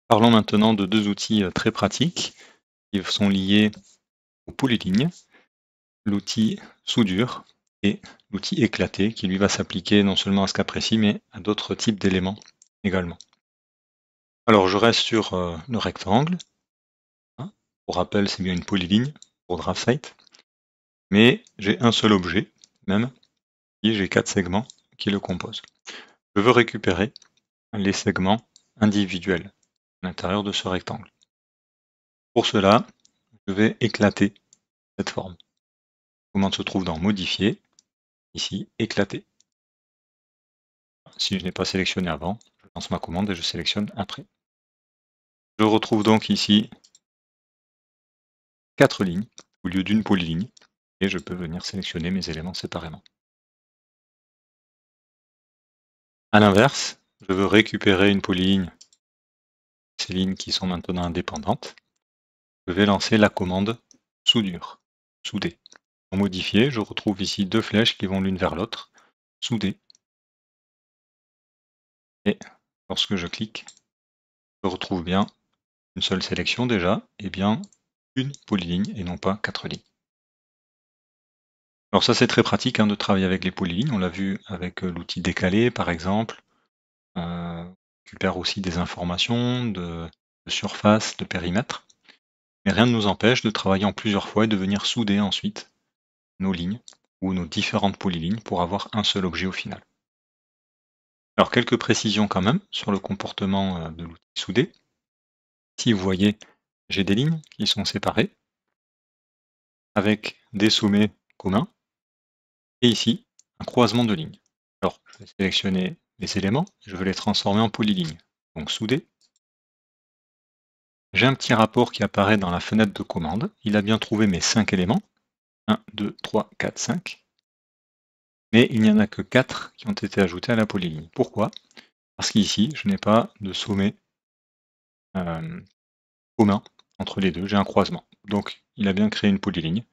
Parlons maintenant de deux outils très pratiques qui sont liés aux polylignes, l'outil soudure et l'outil éclaté qui lui va s'appliquer non seulement à ce cas précis mais à d'autres types d'éléments également. Alors je reste sur le rectangle. Pour rappel, c'est bien une polyligne pour DraftSight, mais j'ai un seul objet même et j'ai 4 segments qui le composent. Je veux récupérer les segments individuels à l'intérieur de ce rectangle. Pour cela, je vais éclater cette forme. La commande se trouve dans Modifier, ici, Éclater. Si je n'ai pas sélectionné avant, je lance ma commande et je sélectionne après. Je retrouve donc ici 4 lignes au lieu d'une polyligne et je peux venir sélectionner mes éléments séparément. A l'inverse, je veux récupérer une polyligne, ces lignes qui sont maintenant indépendantes. Je vais lancer la commande soudure, souder. En modifier, je retrouve ici 2 flèches qui vont l'une vers l'autre, souder. Et lorsque je clique, je retrouve bien une seule sélection déjà, et bien une polyligne et non pas 4 lignes. Alors ça c'est très pratique de travailler avec les polylignes, on l'a vu avec l'outil décalé par exemple. On récupère aussi des informations de surface, de périmètre. Mais rien ne nous empêche de travailler en plusieurs fois et de venir souder ensuite nos lignes ou nos différentes polylignes pour avoir un seul objet au final. Alors quelques précisions quand même sur le comportement de l'outil soudé. Si vous voyez, j'ai des lignes qui sont séparées avec des sommets communs et ici un croisement de lignes. Alors je vais sélectionner les éléments, je vais les transformer en polylignes. Donc souder. J'ai un petit rapport qui apparaît dans la fenêtre de commande. Il a bien trouvé mes 5 éléments. 1, 2, 3, 4, 5. Mais il n'y en a que 4 qui ont été ajoutés à la polyligne. Pourquoi? Parce qu'ici, je n'ai pas de sommet commun entre les deux, j'ai un croisement. Donc il a bien créé une polyligne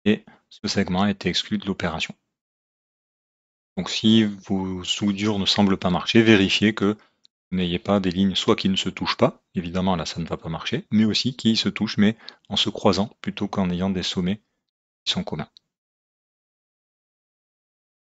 et ce segment a été exclu de l'opération. Donc si vos soudures ne semblent pas marcher, vérifiez que vous n'ayez pas des lignes soit qui ne se touchent pas, évidemment là ça ne va pas marcher, mais aussi qui se touchent mais en se croisant plutôt qu'en ayant des sommets qui sont communs.